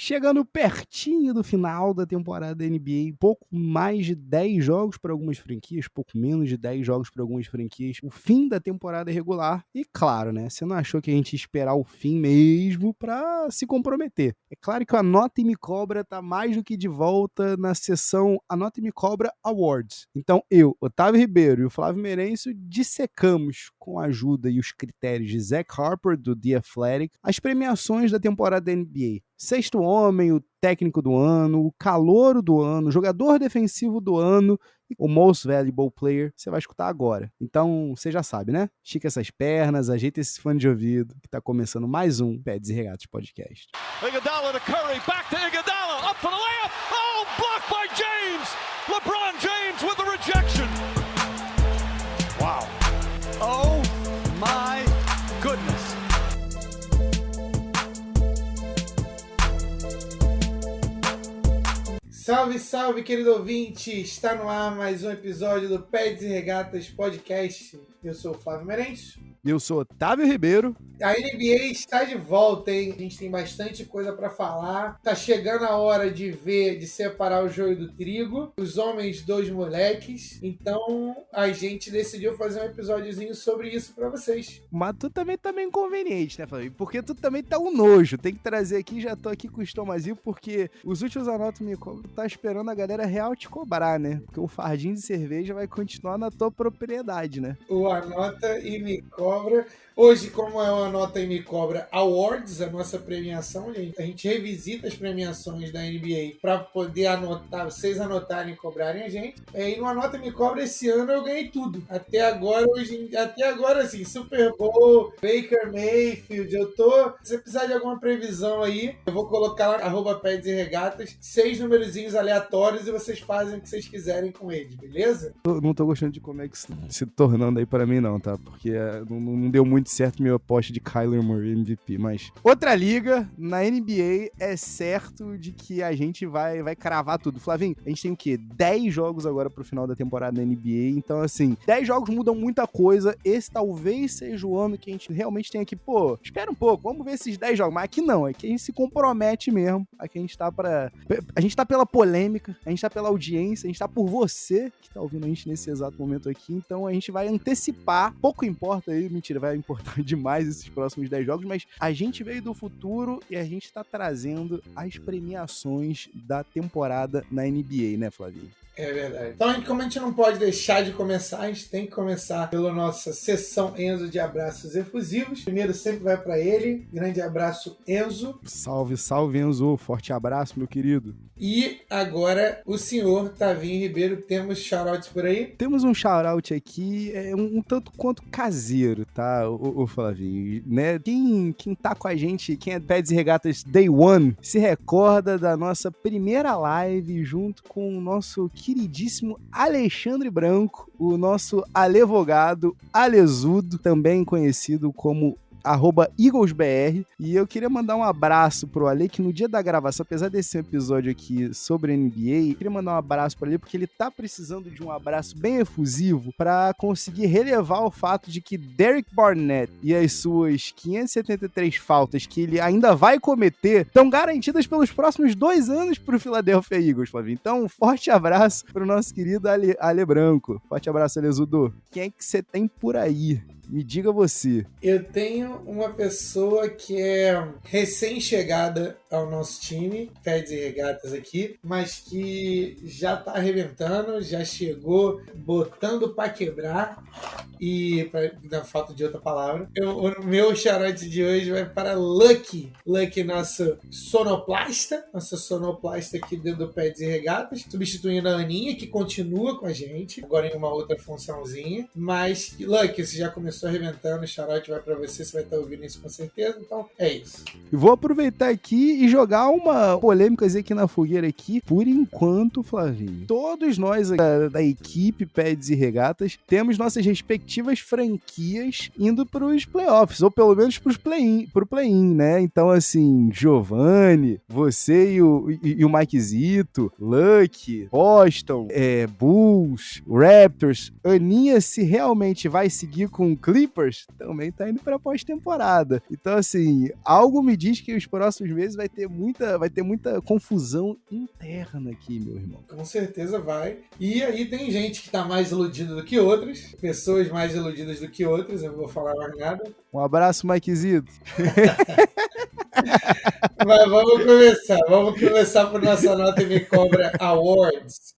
Chegando pertinho do final da temporada da NBA, pouco mais de 10 jogos para algumas franquias, pouco menos de 10 jogos para algumas franquias, o fim da temporada regular. E claro, né, você não achou que a gente ia esperar o fim mesmo para se comprometer. É claro que o Anota e Me Cobra tá mais do que de volta na sessão Anota e Me Cobra Awards. Então eu, Otávio Ribeiro e o Flávio Merencio dissecamos, com a ajuda e os critérios de Zach Harper, do The Athletic, as premiações da temporada da NBA. Sexto homem, o técnico do ano, o calouro do ano, o jogador defensivo do ano e o Most Valuable Player, você vai escutar agora. Então, você já sabe, né? Estica essas pernas, ajeita esse fone de ouvido, que tá começando mais um Pads e Regatas Podcast. Iguodala to Curry, back to Iguodala, up for the layup, oh, blocked by James! LeBron James with the rejection! Wow. Oh my goodness. Salve, salve, querido ouvinte! Está no ar mais um episódio do Pads e Regatas Podcast. Eu sou o Flávio Merencio. Eu sou Otávio Ribeiro. A NBA está de volta, hein? A gente tem bastante coisa para falar. Tá chegando a hora de ver, de separar o joio do trigo, os homens dos moleques. Então, a gente decidiu fazer um episódiozinho sobre isso para vocês. Mas tu também tá meio inconveniente, né, Flávio? Porque tu também tá um nojo. Tem que trazer aqui, já tô aqui com o estomazinho, porque os últimos Anota Me Cobra tá esperando a galera real te cobrar, né? Porque o fardinho de cerveja vai continuar na tua propriedade, né? O Anota e Me Cobra. Hoje, como é o Anota e Me Cobra Awards, a nossa premiação, a gente revisita as premiações da NBA para poder anotar, vocês anotarem e cobrarem a gente. E no Anota e Me Cobra esse ano eu ganhei tudo. Até agora, assim, Super Bowl, Baker Mayfield, se você precisar de alguma previsão aí, eu vou colocar lá, @Pads e Regatas, 6 numerozinhos aleatórios e vocês fazem o que vocês quiserem com eles, beleza? Eu não tô gostando de como é que se tornando aí pra mim não, tá? Porque não deu muito certo minha aposta de Kyler Murray MVP, mas outra liga, na NBA é certo de que a gente vai cravar tudo. Flavinho, a gente tem o quê? 10 jogos agora pro final da temporada da NBA, então assim, 10 jogos mudam muita coisa, esse talvez seja o ano que a gente realmente tem aqui, pô, espera um pouco, vamos ver esses 10 jogos, mas aqui não, aqui a gente se compromete mesmo, aqui a gente tá pela polêmica, a gente tá pela audiência, a gente tá por você que tá ouvindo a gente nesse exato momento aqui, então a gente vai antecipar, pouco importa aí, mentira, vai importar demais esses próximos 10 jogos, mas a gente veio do futuro e a gente tá trazendo as premiações da temporada na NBA, né, Flavinho? É verdade. Então, como a gente não pode deixar de começar, a gente tem que começar pela nossa sessão Enzo de abraços efusivos. Primeiro sempre vai para ele. Grande abraço, Enzo. Salve, salve, Enzo. Forte abraço, meu querido. E agora, o senhor Tavinho Ribeiro, temos shoutouts por aí? Temos um shoutout aqui, um tanto quanto caseiro, tá, o Flavinho, né? Quem tá com a gente, quem é Pads e Regatas Day One, se recorda da nossa primeira live junto com o nosso queridíssimo Alexandre Branco, o nosso alevogado, Alesudo, também conhecido como @EaglesBR, e eu queria mandar um abraço pro Ale, que no dia da gravação, apesar desse episódio aqui sobre NBA, eu queria mandar um abraço pro Ale, porque ele tá precisando de um abraço bem efusivo para conseguir relevar o fato de que Derek Barnett e as suas 573 faltas que ele ainda vai cometer estão garantidas pelos próximos 2 anos pro Philadelphia Eagles, Flavinho. Então, um forte abraço pro nosso querido Ale Branco. Forte abraço, Alezudo. Quem é que você tem por aí? Me diga você. Eu tenho uma pessoa que é recém-chegada ao nosso time, Pads e Regatas aqui, mas que já tá arrebentando, já chegou botando pra quebrar, e na falta de outra palavra, o meu charote de hoje vai para Lucky, nossa sonoplasta aqui dentro do Pads e Regatas, substituindo a Aninha, que continua com a gente, agora em uma outra funçãozinha, mas Lucky, você já começou arrebentando, o charote vai pra você vai estar ouvindo isso com certeza, então é isso. E vou aproveitar aqui e jogar uma polêmica aqui na fogueira aqui, por enquanto, Flavinho. Todos nós da equipe Pads e Regatas temos nossas respectivas franquias indo pros playoffs, ou pelo menos pro play-in, né? Então, assim, Giovanni, você e o Mike Zito, Lucky, Boston, Bulls, Raptors, Aninha, se realmente vai seguir com Clippers também tá indo pra pós-temporada. Então, assim, algo me diz que os próximos meses vai ter muita confusão interna aqui, meu irmão. Com certeza vai. E aí tem gente que tá mais iludida do que outras, pessoas mais iludidas do que outras, eu não vou falar mais nada. Um abraço, Mikezito. Mas vamos começar por nossa Nota Me Cobra Awards.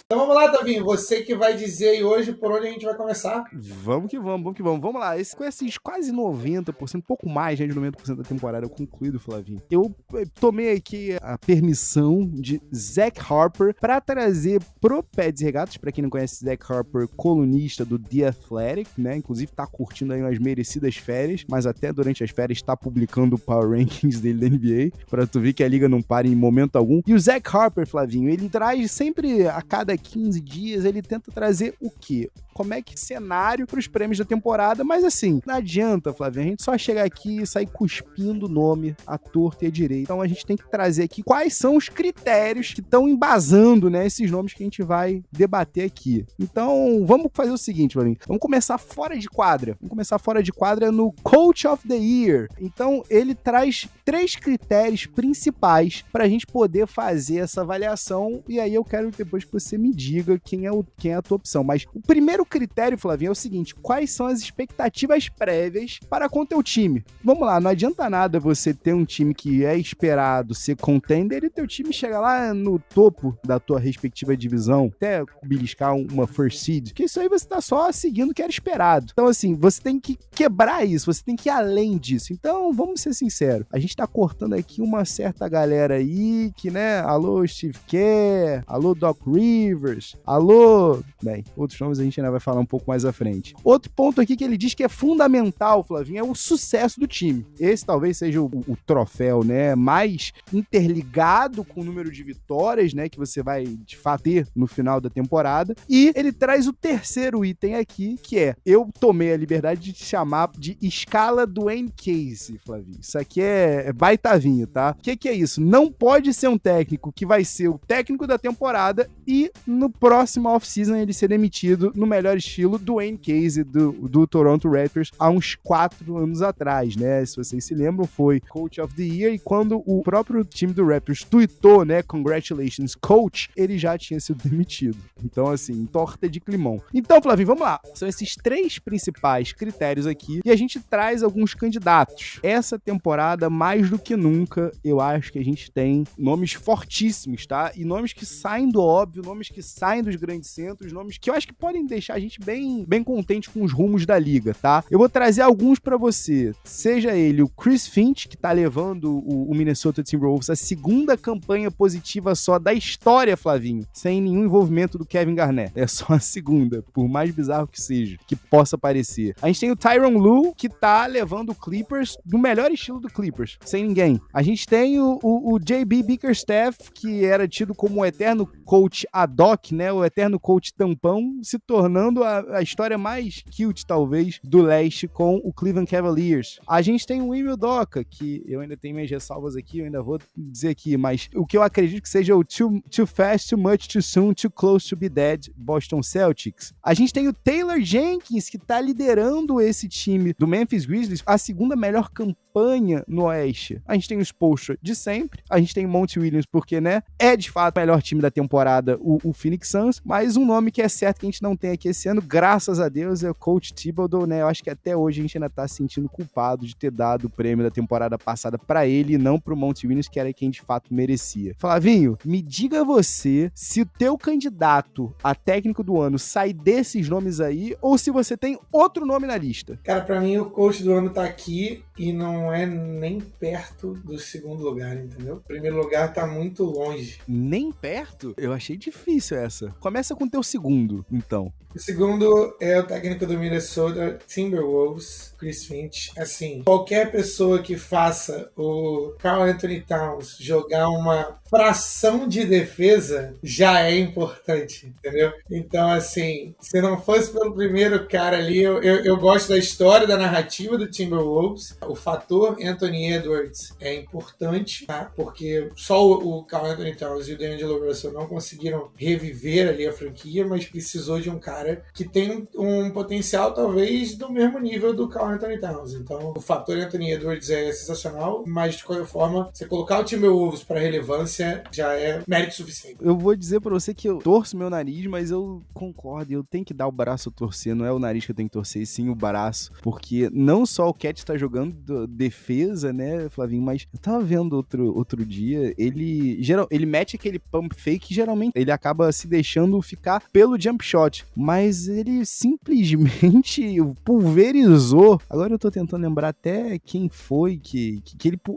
Então vamos lá, Tavinho, você que vai dizer aí hoje por onde a gente vai começar. Vamos que vamos. Vamos lá, com esses quase 90%, pouco mais de 90% da temporada concluído, Flavinho, eu tomei aqui a permissão de Zach Harper pra trazer pro Pads e Regatas. Pra quem não conhece, Zach Harper, colunista do The Athletic, né, inclusive tá curtindo aí umas merecidas férias, mas até durante as férias tá publicando o Power Rankings dele da NBA, pra tu ver que a liga não para em momento algum. E o Zach Harper, Flavinho, ele traz sempre, a cada 15 dias, ele tenta trazer o quê? Como é que cenário para os prêmios da temporada, mas assim, não adianta, Flávio, a gente só chegar aqui e sair cuspindo o nome à torta e à direita. Então a gente tem que trazer aqui quais são os critérios que estão embasando, né, esses nomes que a gente vai debater aqui. Então vamos fazer o seguinte, Flávio, vamos começar fora de quadra. Vamos começar fora de quadra no Coach of the Year. Então ele traz 3 critérios principais para a gente poder fazer essa avaliação, e aí eu quero depois que você me diga quem é a tua opção. Mas o primeiro critério, Flavinho, é o seguinte: quais são as expectativas prévias para com o teu time? Vamos lá, não adianta nada você ter um time que é esperado ser contender e teu time chegar lá no topo da tua respectiva divisão, até beliscar uma first seed, que isso aí você tá só seguindo o que era esperado. Então, assim, você tem que quebrar isso, você tem que ir além disso. Então, vamos ser sinceros, a gente tá cortando aqui uma certa galera aí que, né, alô Steve Kerr, alô Doc Rivers, alô... Bem, outros nomes a gente ainda vai falar um pouco mais à frente. Outro ponto aqui que ele diz que é fundamental, Flavinho, é o sucesso do time. Esse talvez seja o troféu, né, mais interligado com o número de vitórias, né, que você vai, de fato, ter no final da temporada. E ele traz o terceiro item aqui, que é, eu tomei a liberdade de te chamar de escala Dwayne Casey, Flavinho. Isso aqui é baitavinho, tá? O que é isso? Não pode ser um técnico que vai ser o técnico da temporada e no próximo off-season ele ser demitido no melhor estilo Dwayne Casey do Toronto Raptors há uns 4 anos atrás, né? Se vocês se lembram, foi Coach of the Year, e quando o próprio time do Raptors tweetou, né, congratulations coach, ele já tinha sido demitido. Então, assim, torta de climão. Então, Flavinho, vamos lá. São esses 3 principais critérios aqui e a gente traz alguns candidatos. Essa temporada, mais do que nunca, eu acho que a gente tem nomes fortíssimos, tá? E nomes que saem do óbvio, nomes que saem dos grandes centros, nomes que eu acho que podem deixar a gente bem contente com os rumos da liga, tá? Eu vou trazer alguns pra você. Seja ele o Chris Finch, que tá levando o Minnesota Timberwolves a segunda campanha positiva só da história, Flavinho, sem nenhum envolvimento do Kevin Garnett. É só a segunda, por mais bizarro que seja, que possa parecer. A gente tem o Tyronn Lue, que tá levando o Clippers do melhor estilo do Clippers, sem ninguém. A gente tem o JB Bickerstaff, que era tido como o eterno coach ad hoc, né? O eterno coach tampão, se tornando a história mais cute, talvez, do leste com o Cleveland Cavaliers. A gente tem o Ime Udoka, que eu ainda tenho minhas ressalvas aqui, eu ainda vou dizer aqui, mas o que eu acredito que seja o Too Fast, Too Much, Too Soon, Too Close to Be Dead Boston Celtics. A gente tem o Taylor Jenkins, que tá liderando esse time do Memphis Grizzlies, a segunda melhor campanha no Oeste. A gente tem o Spoelstra de sempre, a gente tem o Monty Williams, porque, né, é de fato o melhor time da temporada, o Phoenix Suns, mas um nome que é certo que a gente não tem aqui esse ano, graças a Deus, é o Coach Thibodeau, né? Eu acho que até hoje a gente ainda tá se sentindo culpado de ter dado o prêmio da temporada passada pra ele e não pro Monty Williams, que era quem de fato merecia. Flavinho, me diga você se o teu candidato a técnico do ano sai desses nomes aí ou se você tem outro nome na lista. Cara, pra mim o coach do ano tá aqui e não é nem perto do segundo lugar, entendeu? O primeiro lugar tá muito longe. Nem perto? Eu achei difícil essa. Começa com o teu segundo, então. O segundo é o técnico do Minnesota Timberwolves, Chris Finch. Assim, qualquer pessoa que faça o Karl Anthony Towns jogar uma fração de defesa já é importante, entendeu? Então, assim, se não fosse pelo primeiro cara ali, eu gosto da história, da narrativa do Timberwolves. O fator Anthony Edwards é importante, tá? Porque só o Karl Anthony Towns e o D'Angelo Russell não conseguiram reviver ali a franquia, mas precisou de um cara que tem um potencial talvez do mesmo nível do Karl Anthony Towns. Então, o fator Anthony Edwards é sensacional, mas de qualquer forma, você colocar o Timberwolves para relevância já é mérito suficiente. Eu vou dizer pra você que eu torço meu nariz, mas eu concordo, eu tenho que dar o braço a torcer, não é o nariz que eu tenho que torcer, e sim o braço, porque não só o Cat tá jogando defesa, né, Flavinho, mas eu tava vendo outro dia, ele mete aquele pump fake que geralmente ele acaba se deixando ficar pelo jump shot, mas ele simplesmente pulverizou. Agora eu tô tentando lembrar até quem foi que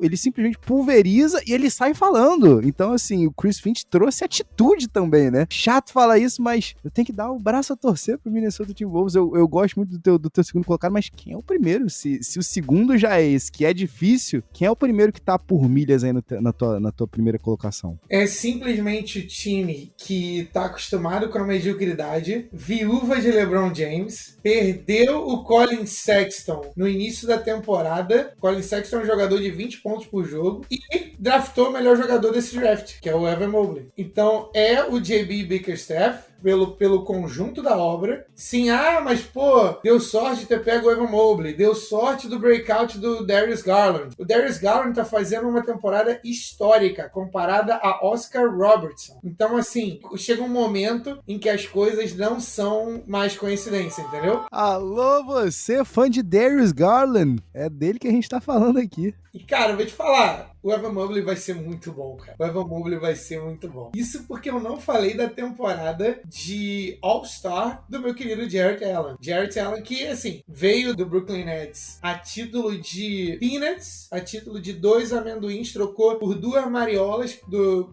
ele simplesmente pulveriza e ele sai falando. Então, assim, o Chris Finch trouxe atitude também, né? Chato falar isso, mas eu tenho que dar o braço a torcer pro Minnesota Timberwolves. Eu gosto muito do teu segundo colocado, mas quem é o primeiro? Se o segundo já é esse, que é difícil, quem é o primeiro que tá por milhas aí na tua primeira colocação? É simplesmente o time que tá acostumado com a mediocridade, viúva de LeBron James, perdeu o Colin Sexton no início da temporada. Colin Sexton é um jogador de 20 pontos por jogo e draftou o melhor jogador desse draft, que é o Evan Mobley. Então é o JB Bickerstaff pelo conjunto da obra. Sim, mas pô, deu sorte de ter pego o Evan Mobley, deu sorte do breakout do Darius Garland. O Darius Garland tá fazendo uma temporada histórica comparada a Oscar Robertson. Então, assim, chega um momento em que as coisas não são mais coincidência, entendeu? Alô, você, fã de Darius Garland? É dele que a gente tá falando aqui. E, cara, eu vou te falar, o Evan Mobley vai ser muito bom, cara. O Evan Mobley vai ser muito bom. Isso porque eu não falei da temporada de All-Star do meu querido Jarrett Allen. Jarrett Allen que, assim, veio do Brooklyn Nets a título de peanuts, a título de 2 amendoins, trocou por 2 mariolas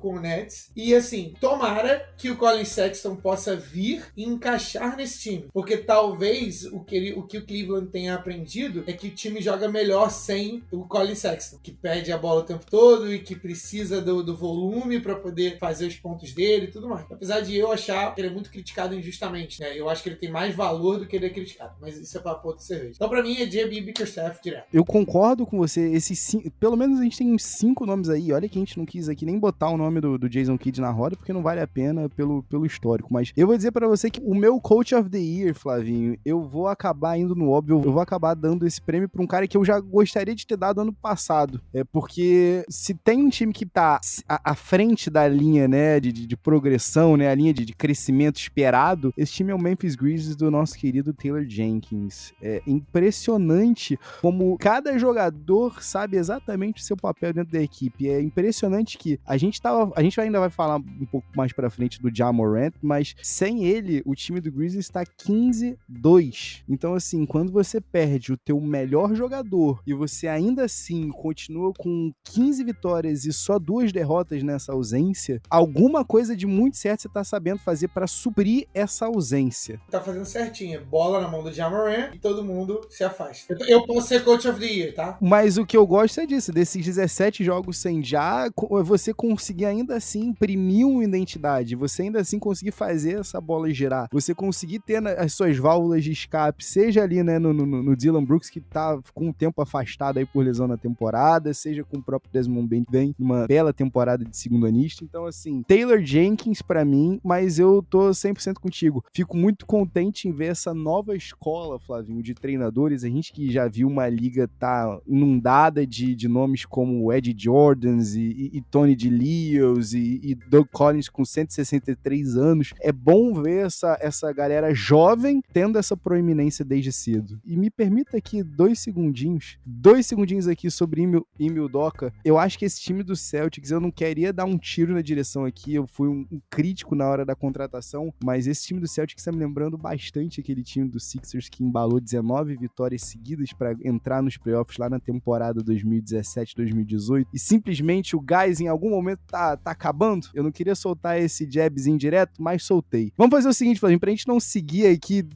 com o Nets. E, assim, tomara que o Colin Sexton possa vir e encaixar nesse time. Porque talvez o que o Cleveland tenha aprendido é que o time joga melhor sem o Colin Sexton, que perde a bola o tempo todo e que precisa do volume para poder fazer os pontos dele e tudo mais. Apesar de eu achar que ele é muito criticado injustamente, né? Eu acho que ele tem mais valor do que ele é criticado, mas isso é pra pôr de cerveja. Então, pra mim, é JB Bickerstaff direto. Eu concordo com você. Pelo menos a gente tem uns 5 nomes aí. Olha que a gente não quis aqui nem botar o nome do Jason Kidd na roda, porque não vale a pena pelo histórico. Mas eu vou dizer pra você que o meu Coach of the Year, Flavinho, eu vou acabar indo no óbvio, eu vou acabar dando esse prêmio pra um cara que eu já gostaria de ter dado ano passado. Porque se tem um time que tá à frente da linha, né, de progressão, né, a linha de crescimento esperado, esse time é o Memphis Grizzlies do nosso querido Taylor Jenkins. É impressionante como cada jogador sabe exatamente o seu papel dentro da equipe. É impressionante que a gente ainda vai falar um pouco mais pra frente do Ja Morant, mas sem ele, o time do Grizzlies tá 15-2. Então, assim, quando você perde o teu melhor jogador e você ainda assim continua com 15 vitórias e só 2 derrotas nessa ausência, alguma coisa de muito certo você tá sabendo fazer pra suprir essa ausência. Tá fazendo certinho. Bola na mão do Ja Morant e todo mundo se afasta. Eu posso ser Coach of the Year, tá? Mas o que eu gosto é disso, desses 17 jogos sem Ja, você conseguir ainda assim imprimir uma identidade, você ainda assim conseguir fazer essa bola girar, você conseguir ter as suas válvulas de escape, seja ali, né, no Dillon Brooks, que tá com um tempo afastado aí por lesão na temporada, seja com o próprio Desmond Bane, vem numa bela temporada de segundo anista. Então, assim, Taylor Jenkins pra mim, mas eu tô 100% contigo. Fico muito contente em ver essa nova escola, Flavinho, de treinadores. A gente que já viu uma liga tá inundada de nomes como Ed Jordans e Tony DeLeos e Doug Collins com 163 anos. É bom ver essa galera jovem tendo essa proeminência desde cedo. E me permita aqui 2 segundinhos aqui sobre Ime Udoka. Eu acho que esse time do Celtics, eu não queria dar um tiro na direção aqui, eu fui um crítico na hora da contratação, mas esse time do Celtics tá me lembrando bastante aquele time do Sixers que embalou 19 vitórias seguidas para entrar nos playoffs lá na temporada 2017-2018 e simplesmente o gás em algum momento tá acabando. Eu não queria soltar esse jabzinho direto, mas soltei. Vamos fazer o seguinte, Flavinho, pra gente não seguir aqui,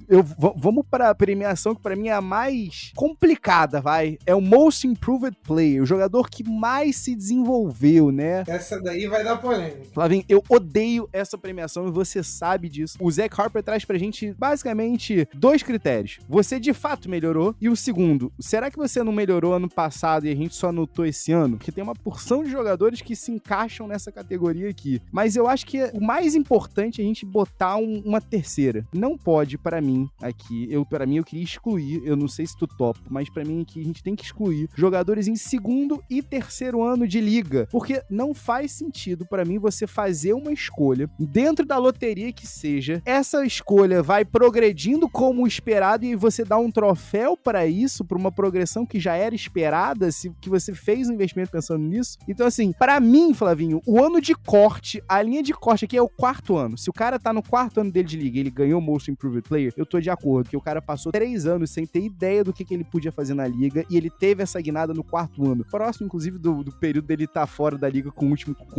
vamos pra premiação que pra mim é a mais complicada, vai. É o Most Improved Player, o jogador que mais se desenvolveu, né? Essa daí vai dar polêmica. Flavinho, eu odeio essa premiação e você sabe disso. O Zach Harper traz pra gente, basicamente, 2 critérios. Você de fato melhorou, e o segundo, será que você não melhorou ano passado e a gente só notou esse ano? Porque tem uma porção de jogadores que se encaixam nessa categoria aqui. Mas eu acho que o mais importante é a gente botar uma terceira. Não pode, pra mim, aqui, pra mim eu queria excluir, eu não sei se tu topa, mas pra mim aqui a gente tem que excluir jogadores em segundo e terceiro ano de liga, porque não faz sentido pra mim você fazer uma escolha dentro da loteria que seja, essa escolha vai progredindo como esperado e você dá um troféu pra isso, pra uma progressão que já era esperada, que você fez um investimento pensando nisso. Então assim, pra mim, Flavinho, o ano de corte, a linha de corte aqui é o 4º ano. Se o cara tá no 4º ano dele de liga, ele ganhou o Most Improved Player, eu tô de acordo, porque o cara passou 3 anos sem ter ideia do que ele podia fazer na liga e ele teve essa guinada no 4º ano. Próximo, inclusive, do período dele estar fora da liga com o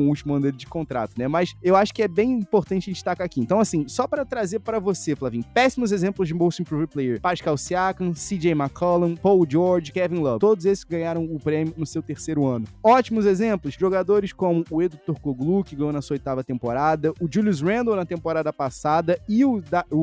último ano dele de contrato, né? Mas eu acho que é bem importante destacar aqui. Então, assim, só pra trazer pra você, Flavinho, péssimos exemplos de Most Improved Player. Pascal Siakam, CJ McCollum, Paul George, Kevin Love. Todos esses ganharam o prêmio no seu 3º ano. Ótimos exemplos, jogadores como o Edo Turkoglu, que ganhou na sua 8ª temporada, o Julius Randle na temporada passada e o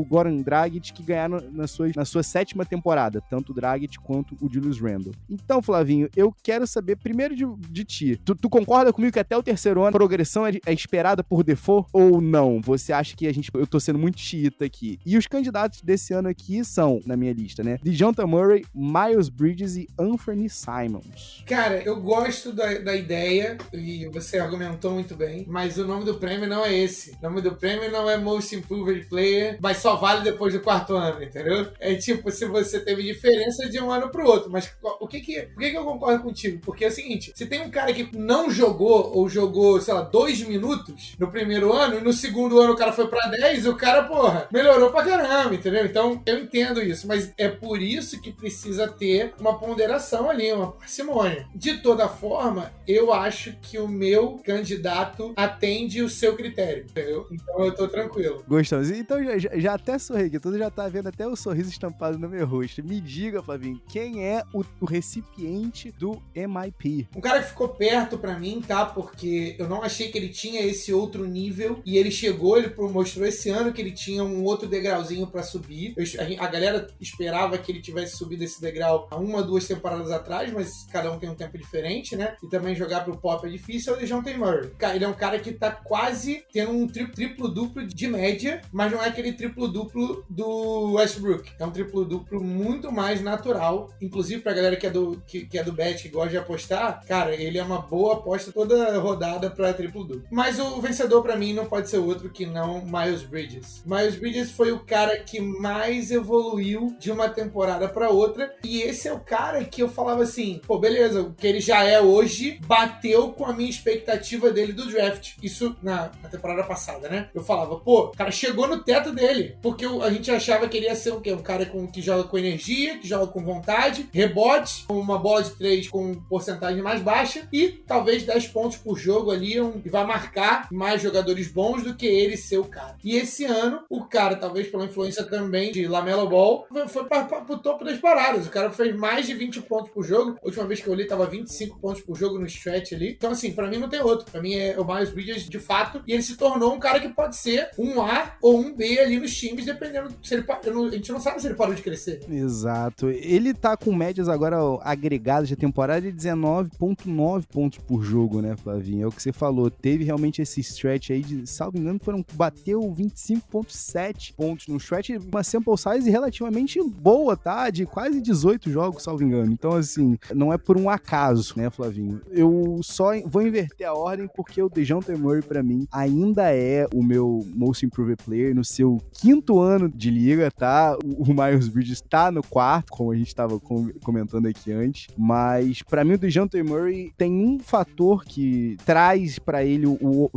Goran Dragic, que ganharam na sua 7ª temporada, tanto o Dragic quanto o Julius Randle. Então, Flavinho, eu quero saber primeiro de ti. Tu concorda comigo que até o 3º ano a progressão é esperada por default ou não? Você acha que eu tô sendo muito xiita aqui? E os candidatos desse ano aqui são, na minha lista, né? DeJounte Murray, Miles Bridges e Anthony Simons. Cara, eu gosto da ideia e você argumentou muito bem, mas o nome do prêmio não é esse. O nome do prêmio não é Most Improved Player, mas só vale depois do 4º ano, entendeu? É tipo, se você teve diferença de um ano pro outro. Mas por que eu concordo contigo? Porque é o seguinte, se tem um cara que não jogou ou jogou, sei lá, 2 minutos no primeiro ano e no segundo ano o cara foi pra 10, o cara, porra, melhorou pra caramba, entendeu? Então, eu entendo isso, mas é por isso que precisa ter uma ponderação ali, uma parcimônia. De toda forma, eu acho que o meu candidato atende o seu critério, entendeu? Então, eu tô tranquilo. Gostamos. Então, já até sorri aqui, tu já tá vendo até o sorriso estampado no meu rosto. Me diga, Flavinho, quem é o recipiente do MIP? Um cara que ficou perto pra mim, tá? Porque eu não achei que ele tinha esse outro nível e ele chegou, ele mostrou esse ano que ele tinha um outro degrauzinho pra subir. A galera esperava que ele tivesse subido esse degrau há 1 ou 2 temporadas atrás, mas cada um tem um tempo diferente, né? E também jogar pro pop é difícil. É o DeJounte Murray. Ele é um cara que tá quase tendo um triplo-duplo de média, mas não é aquele triplo-duplo do Westbrook. É um triplo-duplo muito mais natural. Inclusive, pra galera que é do bet, que gosta de apostar, cara, ele é uma boa aposta toda rodada pra triplo-duplo. Mas o vencedor, pra mim, não pode ser outro que não Miles Bridges. Miles Bridges foi o cara que mais evoluiu de uma temporada pra outra, e esse é o cara que eu falava assim, pô, beleza, o que ele já é hoje bateu com a minha expectativa dele do draft. Isso na temporada passada, né? Eu falava, pô, o cara chegou no teto dele, porque a gente achava que ele ia ser o quê? Um cara que joga com energia, que joga com vontade, rebote, uma bola de 3 com porcentagem mais baixa e talvez 10 pontos por jogo ali, e vai marcar mais jogadores bons do que ele ser o cara. E esse ano, o cara, talvez pela influência também de LaMelo Ball, foi pro topo das paradas. O cara fez mais de 20 pontos por jogo. A última vez que eu olhei, tava 25 pontos por jogo no stretch ali. Então, assim, pra mim não tem outro. Pra mim é o Miles Bridges de fato. E ele se tornou um cara que pode ser um A ou um B ali nos times, dependendo se ele... A gente não sabe se ele parou de crescer. Exato. Ele tá com médias agora agregadas de temporada de 19,9 pontos por jogo, né, Flavinho? É o que você falou. Teve realmente esse stretch aí de, salvo engano, bateu 25,7 pontos no stretch, uma sample size relativamente boa, tá? De quase 18 jogos, salvo engano. Então, assim, não é por um acaso, né, Flavinho? Eu só vou inverter a ordem porque o DeJounte Murray, pra mim, ainda é o meu Most Improved Player no seu 5º ano de liga, tá? O Miles Bridges tá no 4º, como a gente tava comentando aqui antes, mas pra mim o DeJounte Murray tem um fator que traz pra ele,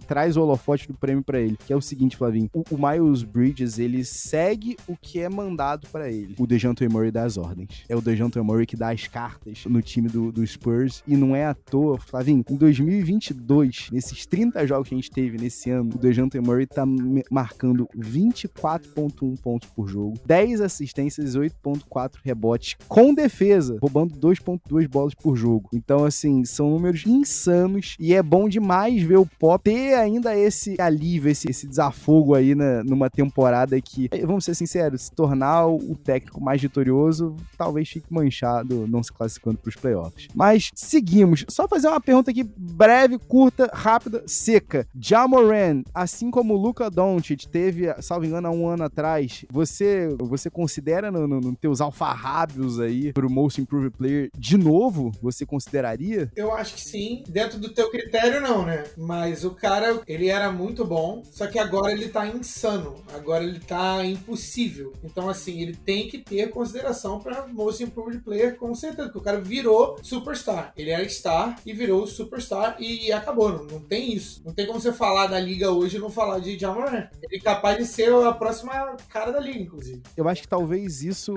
traz o holofote do prêmio pra ele, que é o seguinte, Flavinho, o Miles Bridges, ele segue o que é mandado pra ele. O DeJounte Murray dá as ordens. É o DeJounte Murray que dá as cartas no time do Spurs, e não é à toa, Flavinho, em 2022, nesses 30 jogos que a gente teve nesse ano, o DeJounte Murray tá marcando 24,1 pontos por jogo, 10 assistências e 8,4 rebotes, com defesa, roubando 2,2 bolas por jogo. Então, assim, são números insanos, e é bom demais ver o Pop ter ainda esse alívio, esse desaforo fogo aí numa temporada que, vamos ser sinceros, se tornar o técnico mais vitorioso, talvez fique manchado não se classificando para os playoffs. Mas seguimos. Só fazer uma pergunta aqui breve, curta, rápida, seca. Ja Morant, assim como o Luka Doncic teve, salvo engano, há um ano atrás, você considera no teus alfarrábios aí pro Most Improved Player de novo? Você consideraria? Eu acho que sim. Dentro do teu critério, não, né? Mas o cara, ele era muito bom, só que agora ele tá insano. Agora ele tá impossível. Então, assim, ele tem que ter consideração pra Most Improved Player, com certeza, porque o cara virou superstar. Ele era star e virou superstar e acabou. Não tem isso. Não tem como você falar da liga hoje e não falar de Ja Morant. Ele é capaz de ser a próxima cara da liga, inclusive. Eu acho que talvez isso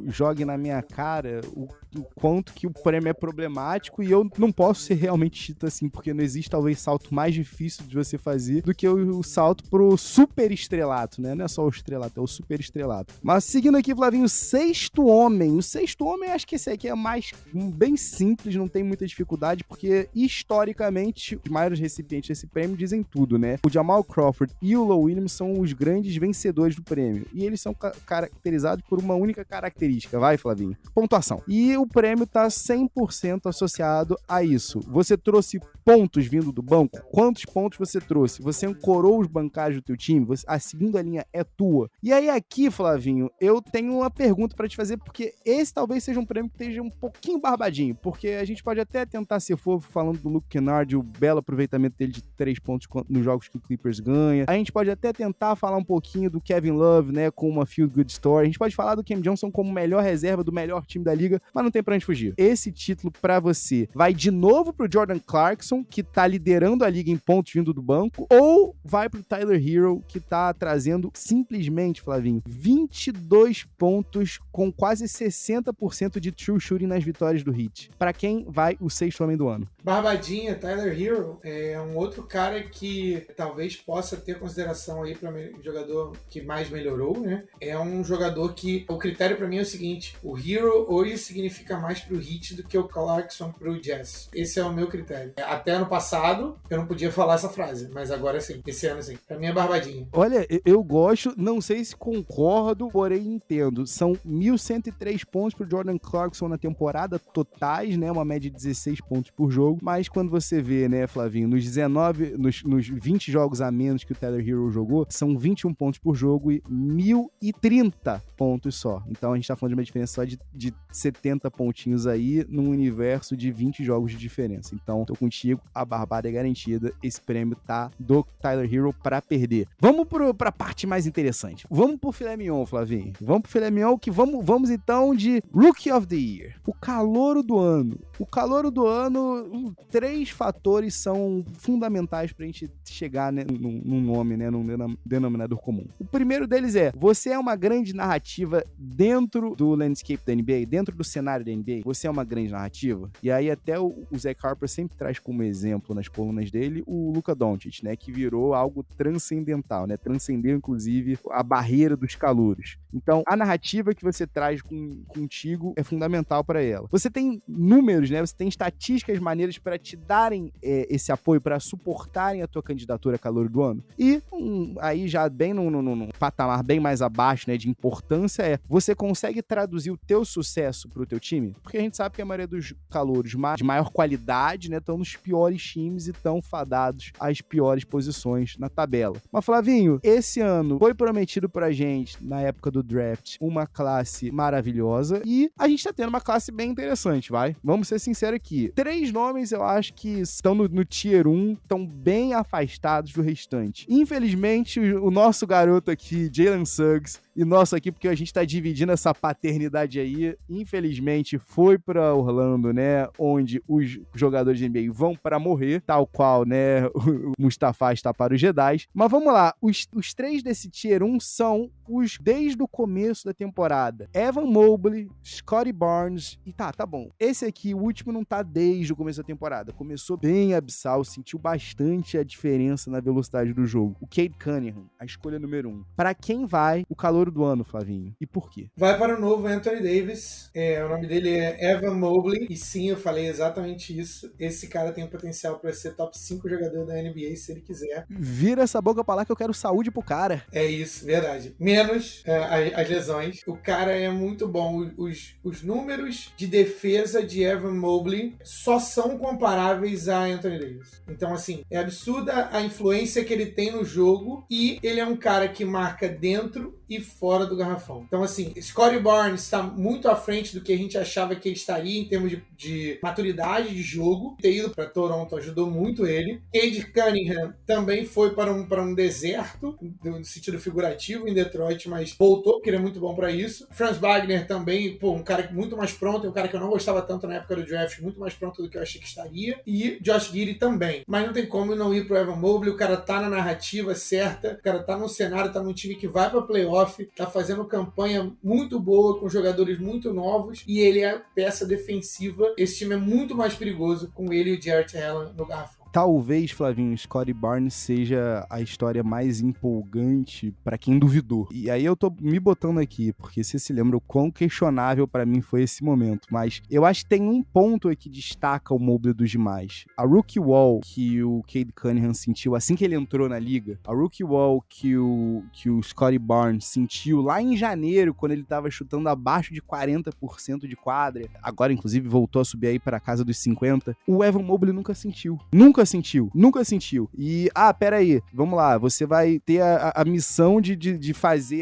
jogue na minha cara o quanto que o prêmio é problemático, e eu não posso ser realmente chita assim, porque não existe talvez salto mais difícil de você fazer do que o salto pro super estrelato, né? Não é só o estrelato, é o super estrelato. Mas seguindo aqui, Flavinho, o sexto homem. O sexto homem, acho que esse aqui é mais bem simples, não tem muita dificuldade, porque historicamente os maiores recipientes desse prêmio dizem tudo, né? O Jamal Crawford e o Lou Williams são os grandes vencedores do prêmio, e eles são caracterizados por uma única característica. Vai, Flavinho. Pontuação. E o prêmio tá 100% associado a isso. Você trouxe pontos vindo do banco? Quantos pontos você trouxe? Você ancorou os bancários do teu time? A segunda linha é tua. E aí aqui, Flavinho, eu tenho uma pergunta pra te fazer, porque esse talvez seja um prêmio que esteja um pouquinho barbadinho, porque a gente pode até tentar ser fofo falando do Luke Kennard, o belo aproveitamento dele de 3 pontos nos jogos que o Clippers ganha. A gente pode até tentar falar um pouquinho do Kevin Love, né, com uma feel good story. A gente pode falar do Cam Johnson como melhor reserva do melhor time da liga, mas não tem pra onde fugir. Esse título pra você vai de novo pro Jordan Clarkson, que tá liderando a liga em pontos vindo do banco, ou vai pro Tyler Hero, que tá trazendo simplesmente, Flavinho, 22 pontos com quase 60% de true shooting nas vitórias do Heat. Pra quem vai o sexto homem do ano? Barbadinha, Tyler Hero é um outro cara que talvez possa ter consideração aí para jogador que mais melhorou, né? É um jogador que o critério para mim é o seguinte: o Hero hoje significa mais pro Heat do que o Clarkson pro Jazz. Esse é o meu critério. Até ano passado eu não podia falar essa frase, mas agora sim. Esse ano sim. Pra mim é Barbadinha. Olha, eu gosto, não sei se concordo, porém entendo. São 1.103 pontos pro Jordan Clarkson na temporada totais, né? Uma média de 16 pontos por jogo. Mas quando você vê, né, Flavinho, nos 20 jogos a menos que o Tyler Hero jogou, são 21 pontos por jogo e 1.030 pontos só. Então a gente tá falando de uma diferença só de 70 pontinhos aí num universo de 20 jogos de diferença. Então, tô contigo, a barbada é garantida. Esse prêmio tá do Tyler Hero pra perder. Vamos pra parte mais interessante. Vamos pro filé mignon, Flavinho. Vamos pro filé mignon, que vamos então de Rookie of the Year. O calouro do ano. O calouro do ano, 3 fatores são fundamentais pra gente chegar, né, num nome, né, num denominador comum. O primeiro deles é: você é uma grande narrativa dentro do landscape da NBA, dentro do cenário da NBA. Você é uma grande narrativa. E aí até o Zach Harper sempre traz como exemplo nas colunas dele o Luka Doncic, né, que virou algo transcendental, né, transcendeu inclusive a barreira dos calouros. Então, a narrativa que você traz contigo é fundamental para ela. Você tem números, né? Você tem estatísticas maneiras para te darem esse apoio, para suportarem a tua candidatura a calouro do ano. E aí já bem num patamar bem mais abaixo, né, de importância, você consegue traduzir o teu sucesso pro teu time? Porque a gente sabe que a maioria dos calouros de maior qualidade, né, estão nos piores times e estão fadados às piores posições na tabela. Mas, Flavinho, esse ano foi prometido pra gente, na época do draft, uma classe maravilhosa, e a gente tá tendo uma classe bem interessante, vai? Vamos ser sinceros aqui. 3 nomes eu acho que estão no Tier 1, estão bem afastados do restante. Infelizmente, o nosso garoto aqui, Jalen Suggs, e nosso aqui, porque a gente tá dividindo essa paternidade aí, infelizmente foi pra Orlando, né, onde os jogadores de NBA vão pra morrer, tal qual, né, o Mustafa está para os Jedi. Mas vamos lá, os 3 desse Tier 1 são desde o começo da temporada. Evan Mobley, Scottie Barnes e tá bom. Esse aqui, o último, não tá desde o começo da temporada. Começou bem abissal, sentiu bastante a diferença na velocidade do jogo. O Cade Cunningham, a escolha número 1. Para quem vai o calouro do ano, Flavinho? E por quê? Vai para o novo Anthony Davis. O nome dele é Evan Mobley. E sim, eu falei exatamente isso. Esse cara tem o potencial para ser top 5 jogador da NBA, se ele quiser. Vira essa boca pra lá que eu quero saúde pro cara. É isso, verdade. Menos as lesões. O cara é muito bom. Os números de defesa de Evan Mobley só são comparáveis a Anthony Davis. Então, assim, é absurda a influência que ele tem no jogo e ele é um cara que marca dentro e fora do garrafão. Então, assim, Scottie Barnes está muito à frente do que a gente achava que ele estaria em termos de maturidade de jogo. Ter ido para Toronto ajudou muito ele. Cade Cunningham também foi para um deserto, no sentido figurativo, em Detroit, mas voltou, porque ele é muito bom para isso. Franz Wagner também, um cara muito mais pronto, um cara que eu não gostava tanto na época do draft, muito mais pronto do que eu achei que estaria. E Josh Giddey também. Mas não tem como não ir pro Evan Mobley, o cara tá na narrativa certa, o cara tá no cenário, tá num time que vai pra playoff, tá fazendo campanha muito boa, com jogadores muito novos, e ele é peça defensiva. Esse time é muito mais perigoso com ele e o Jarrett Allen no garrafão. Talvez, Flavinho, Scottie Barnes seja a história mais empolgante pra quem duvidou. E aí eu tô me botando aqui, porque você se lembra o quão questionável pra mim foi esse momento. Mas eu acho que tem um ponto aqui que destaca o Mobley dos demais. A rookie wall que o Cade Cunningham sentiu assim que ele entrou na liga, a rookie wall que o Scottie Barnes sentiu lá em janeiro, quando ele tava chutando abaixo de 40% de quadra, agora inclusive voltou a subir aí pra casa dos 50%, o Evan Mobley nunca sentiu. Nunca sentiu. E, peraí, vamos lá, você vai ter a missão de fazer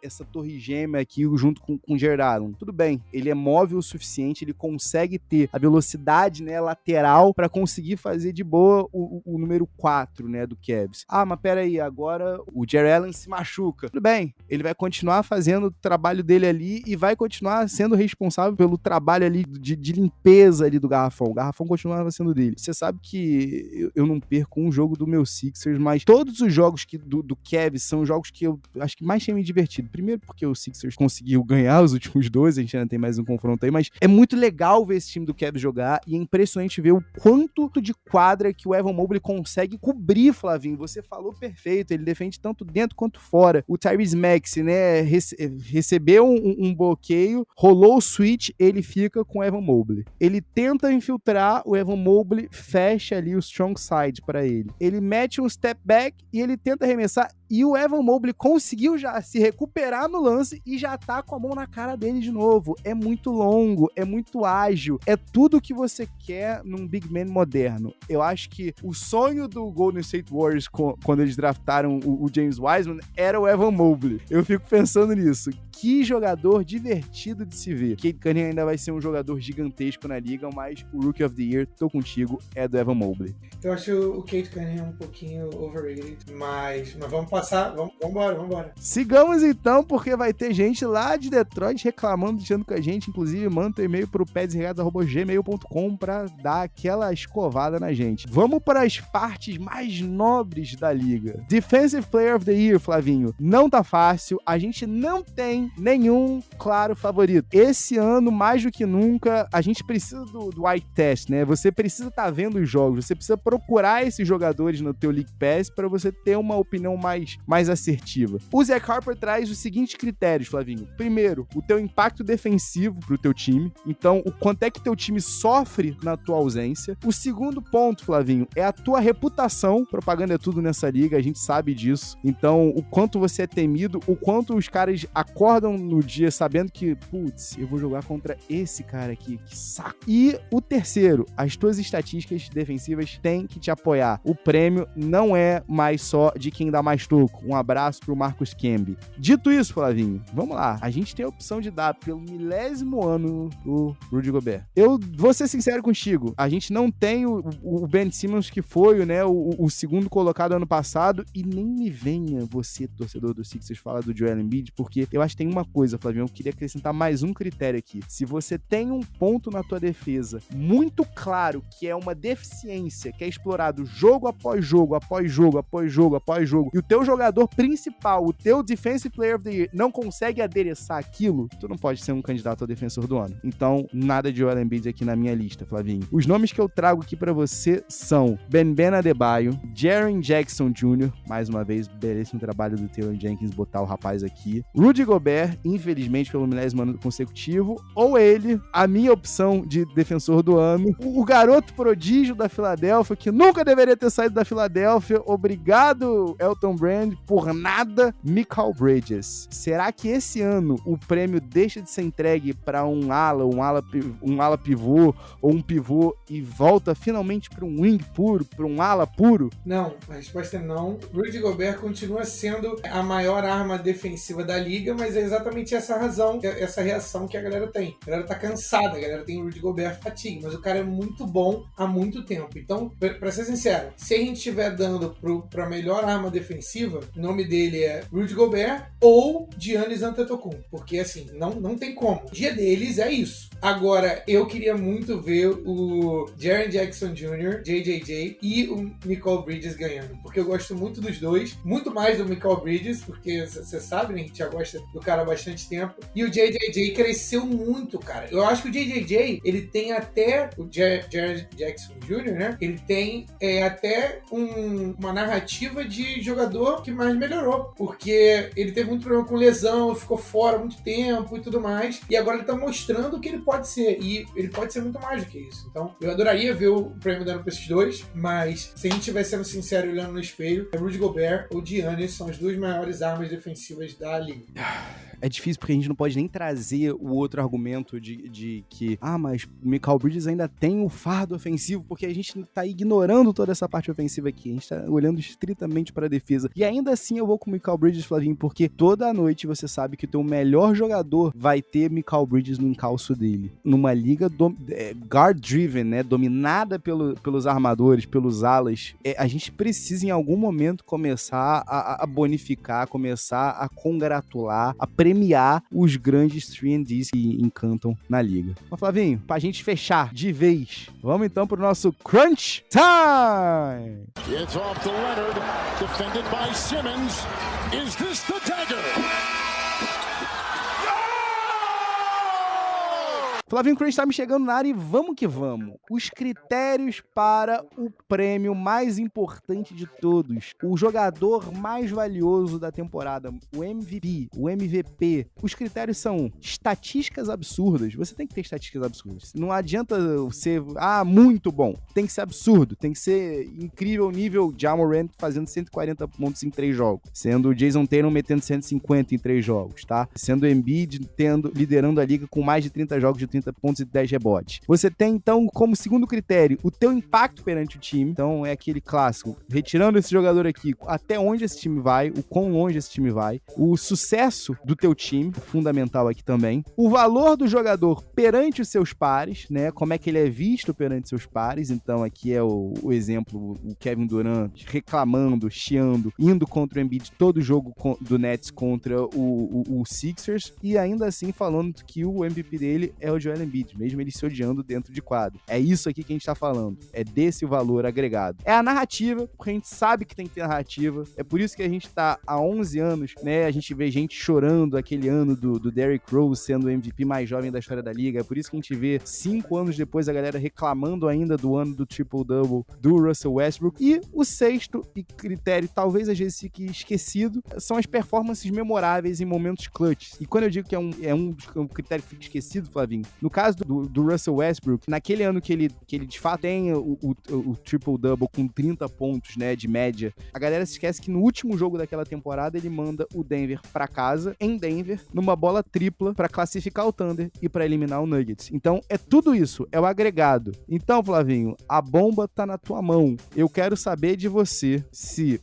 essa torre gêmea aqui junto com o Jarrett Allen. Tudo bem, ele é móvel o suficiente, ele consegue ter a velocidade, né, lateral pra conseguir fazer de boa o número 4, né, do Cavs. Mas peraí, agora o Jarrett Allen se machuca. Tudo bem, ele vai continuar fazendo o trabalho dele ali e vai continuar sendo responsável pelo trabalho ali de limpeza ali do garrafão. O garrafão continuava sendo dele. Você sabe que eu não perco um jogo do meu Sixers, mas todos os jogos do Cavs são jogos que eu acho que mais tinha me divertido. Primeiro porque o Sixers conseguiu ganhar os últimos 2, a gente ainda tem mais um confronto aí, mas é muito legal ver esse time do Cavs jogar e é impressionante ver o quanto de quadra que o Evan Mobley consegue cobrir, Flavinho. Você falou perfeito, ele defende tanto dentro quanto fora. O Tyrese Maxey, né, recebeu um bloqueio, rolou o switch, ele fica com o Evan Mobley. Ele tenta infiltrar, o Evan Mobley fecha ali o strong side pra ele. Ele mete um step back e ele tenta arremessar e o Evan Mobley conseguiu já se recuperar no lance e já tá com a mão na cara dele de novo. É muito longo, é muito ágil, é tudo que você quer num big man moderno. Eu acho que o sonho do Golden State Warriors quando eles draftaram o James Wiseman era o Evan Mobley. Eu fico pensando nisso. Que jogador divertido de se ver. Cade Cunningham ainda vai ser um jogador gigantesco na liga, mas o Rookie of the Year, tô contigo, é do Evan Mobley. Eu acho o Cade Cunningham um pouquinho overrated, mas vamos passar, vambora. Sigamos então, porque vai ter gente lá de Detroit reclamando, dizendo com a gente, inclusive manda um e-mail pro pedsregatas@gmail.com pra dar aquela escovada na gente. Vamos para as partes mais nobres da liga. Defensive Player of the Year, Flavinho, não tá fácil, a gente não tem nenhum claro favorito. Esse ano, mais do que nunca, a gente precisa do eye test, né? Você precisa estar vendo os jogos, você precisa procurar esses jogadores no teu League Pass para você ter uma opinião mais assertiva. O Zach Harper traz os seguintes critérios, Flavinho. Primeiro, o teu impacto defensivo pro teu time. Então, o quanto é que teu time sofre na tua ausência. O segundo ponto, Flavinho, é a tua reputação. Propaganda é tudo nessa liga, a gente sabe disso. Então, o quanto você é temido, o quanto os caras acordam no dia sabendo que, putz, eu vou jogar contra esse cara aqui, que saco. E o terceiro, as tuas estatísticas defensivas têm que te apoiar. O prêmio não é mais só de quem dá mais toco. Um abraço pro Marcus Camby. Dito isso, Flavinho, vamos lá. A gente tem a opção de dar pelo 1000º ano o Rudy Gobert. Eu vou ser sincero contigo, a gente não tem o Ben Simmons que foi, né, o segundo colocado ano passado, e nem me venha você, torcedor do Sixers, falar do Joel Embiid, porque eu acho que tem uma coisa, Flavinho, eu queria acrescentar mais um critério aqui. Se você tem um ponto na tua defesa muito claro que é uma deficiência, que é explorado jogo após jogo, após jogo, após jogo, após jogo, e o teu teu jogador principal, o teu Defensive Player of the Year, não consegue adereçar aquilo, tu não pode ser um candidato ao defensor do ano. Então, nada de Joel Embiid aqui na minha lista, Flavinho. Os nomes que eu trago aqui pra você são Ben Adebayo, Jaren Jackson Jr., mais uma vez, belíssimo trabalho do Taylor Jenkins botar o rapaz aqui, Rudy Gobert, infelizmente pelo 10º ano consecutivo, ou ele, a minha opção de defensor do ano, o garoto prodígio da Filadélfia, que nunca deveria ter saído da Filadélfia, obrigado Elton Brand, por nada, Mikal Bridges. Será que esse ano o prêmio deixa de ser entregue para um ala pivô ou um pivô e volta finalmente para um wing puro, para um ala puro? Não, a resposta é não. Rudy Gobert continua sendo a maior arma defensiva da liga, mas é exatamente essa razão, essa reação que a galera tem. A galera tá cansada, a galera tem o Rudy Gobert fatigue, mas o cara é muito bom há muito tempo. Então, pra ser sincero, se a gente estiver dando pra melhor arma defensiva, o nome dele é Rudy Gobert ou Giannis Antetokounmpo, porque assim, não tem como. O dia deles é isso. Agora, eu queria muito ver o Jaren Jackson Jr., JJJ e o Mikal Bridges ganhando, porque eu gosto muito dos dois, muito mais do Mikal Bridges, porque você sabe, né, a gente já gosta do cara há bastante tempo, e o JJJ cresceu muito, cara. Eu acho que o JJJ, ele tem até, o Jaren Jackson Jr., né, ele tem até uma narrativa de jogador que mais melhorou, porque ele teve muito problema com lesão, ficou fora há muito tempo e tudo mais, e agora ele tá mostrando o que ele pode ser, e ele pode ser muito mais do que isso. Então, eu adoraria ver o prêmio dando pra esses dois, mas se a gente estiver sendo sincero olhando no espelho, Rudy Gobert ou Giannis são as duas maiores armas defensivas da liga. É difícil porque a gente não pode nem trazer o outro argumento de que, mas o Mikal Bridges ainda tem o fardo ofensivo, porque a gente tá ignorando toda essa parte ofensiva aqui, a gente tá olhando estritamente para a defesa. E ainda assim eu vou com o Mikal Bridges, Flavinho, porque toda noite você sabe que o teu melhor jogador vai ter Mikal Bridges no encalço dele. Numa liga guard-driven, né, dominada pelos armadores, pelos alas, a gente precisa em algum momento começar a bonificar, começar a congratular, a premiar os grandes 3&Ds que encantam na liga. Mas, Flavinho, pra gente fechar de vez, vamos então pro nosso Crunch Time! It's off to Leonard, defended by Simmons. Is this the dagger? Flavinho Crunch tá me chegando na área e vamos que vamos. Os critérios para o prêmio mais importante de todos. O jogador mais valioso da temporada. O MVP, o MVP. Os critérios são estatísticas absurdas. Você tem que ter estatísticas absurdas. Não adianta ser, muito bom. Tem que ser absurdo. Tem que ser incrível nível Ja Morant fazendo 140 pontos em 3 jogos. Sendo o Jason Tatum metendo 150 em 3 jogos, tá? Sendo o Embiid liderando a liga com mais de 30 jogos de 30 pontos e 10 rebotes. Você tem, então, como segundo critério, o teu impacto perante o time. Então, é aquele clássico. Retirando esse jogador aqui, até onde esse time vai, o quão longe esse time vai. O sucesso do teu time, fundamental aqui também. O valor do jogador perante os seus pares, né? Como é que ele é visto perante seus pares. Então, aqui é o exemplo, o Kevin Durant reclamando, chiando, indo contra o Embiid todo jogo do Nets contra o Sixers. E ainda assim, falando que o MVP dele é o Joel Embiid, mesmo ele se odiando dentro de quadro. É isso aqui que a gente tá falando. É desse o valor agregado. É a narrativa, porque a gente sabe que tem que ter narrativa. É por isso que a gente tá há 11 anos, né? A gente vê gente chorando aquele ano do Derrick Rose sendo o MVP mais jovem da história da liga. É por isso que a gente vê 5 anos depois a galera reclamando ainda do ano do triple-double do Russell Westbrook. E o sexto critério, talvez às vezes fique esquecido, são as performances memoráveis em momentos clutch. E quando eu digo que é um critério que fica esquecido, Flavinho, no caso do Russell Westbrook, naquele ano que ele de fato tem o triple-double com 30 pontos, né, de média, a galera se esquece que no último jogo daquela temporada ele manda o Denver pra casa, em Denver, numa bola tripla pra classificar o Thunder e pra eliminar o Nuggets. Então, é tudo isso, é o agregado. Então, Flavinho, a bomba tá na tua mão. Eu quero saber de você se,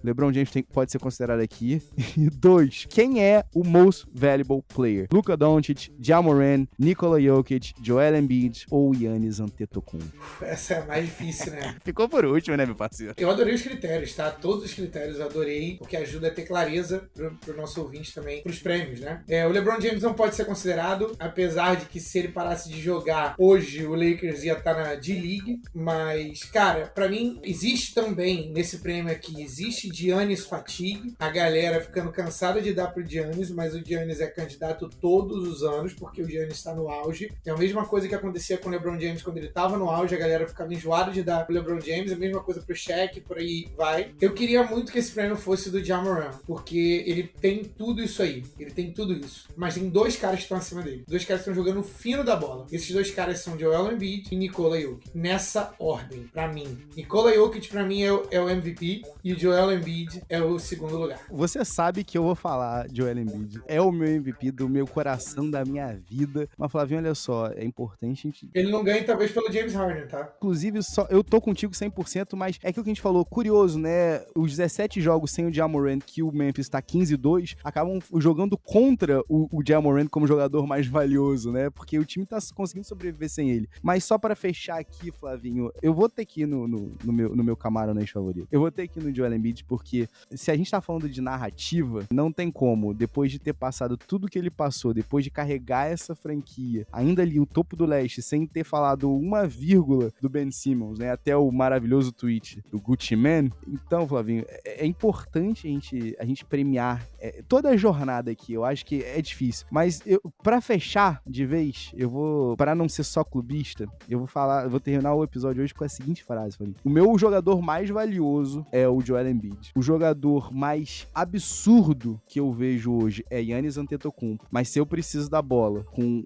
LeBron James pode ser considerado aqui, e 2, quem é o most valuable player? Luka Doncic, Ja Morant, Nikola Nikola Jokic, Joel Embiid ou Giannis Antetokounmpo? Essa é a mais difícil, né? Ficou por último, né, meu parceiro? Eu adorei os critérios, tá? Todos os critérios eu adorei, porque ajuda a ter clareza pro nosso ouvinte também, pros prêmios, né? O LeBron James não pode ser considerado, apesar de que se ele parasse de jogar hoje, o Lakers ia estar na D-League, mas, cara, pra mim, existe também, nesse prêmio aqui, existe Giannis Fatigue, a galera ficando cansada de dar pro Giannis, mas o Giannis é candidato todos os anos, porque o Giannis está no auge. É a mesma coisa que acontecia com o LeBron James quando ele tava no auge, a galera ficava enjoada de dar pro LeBron James, a mesma coisa pro Shaq, por aí vai. Eu queria muito que esse prêmio fosse do Ja Morant, porque ele tem tudo isso aí, ele tem tudo isso. Mas tem dois caras que estão acima dele, dois caras que estão jogando o fino da bola. Esses dois caras são Joel Embiid e Nikola Jokic. Nessa ordem, pra mim. Nikola Jokic, pra mim, é o MVP e o Joel Embiid é o segundo lugar. Você sabe que eu vou falar Joel Embiid. É o meu MVP do meu coração, da minha vida. Mas, Flavinho, olha só, é importante a gente... Ele não ganha, talvez, pelo James Harden, tá? Inclusive, eu tô contigo 100%, mas é aquilo que a gente falou, curioso, né? Os 17 jogos sem o Ja Morant, que o Memphis tá 15-2, acabam jogando contra o Ja Morant como jogador mais valioso, né? Porque o time tá conseguindo sobreviver sem ele. Mas só pra fechar aqui, Flavinho, eu vou ter que ir no meu camaronês favorito. Eu vou ter que ir no Joel Embiid, porque se a gente tá falando de narrativa, não tem como, depois de ter passado tudo que ele passou, depois de carregar essa franquia, ainda ali o topo do leste, sem ter falado uma vírgula do Ben Simmons, né? Até o maravilhoso tweet do Gucci Mane. Então, Flavinho, é importante a gente premiar toda a jornada aqui. Eu acho que é difícil. Mas pra fechar de vez, pra não ser só clubista, eu vou terminar o episódio hoje com a seguinte frase, Flavinho. O meu jogador mais valioso é o Joel Embiid. O jogador mais absurdo que eu vejo hoje é Giannis Antetokounmpo. Mas se eu preciso da bola com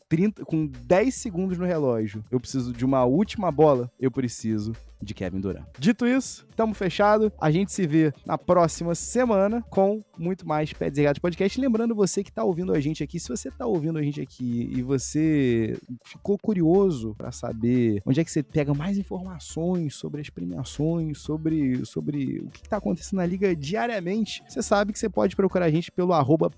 10 segundos no relógio, eu preciso de uma última bola, eu preciso de Kevin Durant. Dito isso, estamos fechados. A gente se vê na próxima semana com muito mais Pads e Regatas Podcast. Lembrando você que está ouvindo a gente aqui, se você está ouvindo a gente aqui e você ficou curioso para saber onde é que você pega mais informações sobre as premiações, sobre o que está acontecendo na Liga diariamente, você sabe que você pode procurar a gente pelo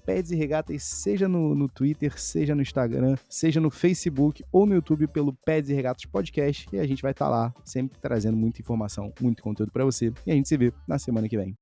@Pads e Regatas, seja no Twitter, seja no Instagram, seja no Facebook ou no YouTube pelo Pads e Regatas Podcast, e a gente vai estar lá sempre trazendo muita informação, muito conteúdo pra você. E a gente se vê na semana que vem.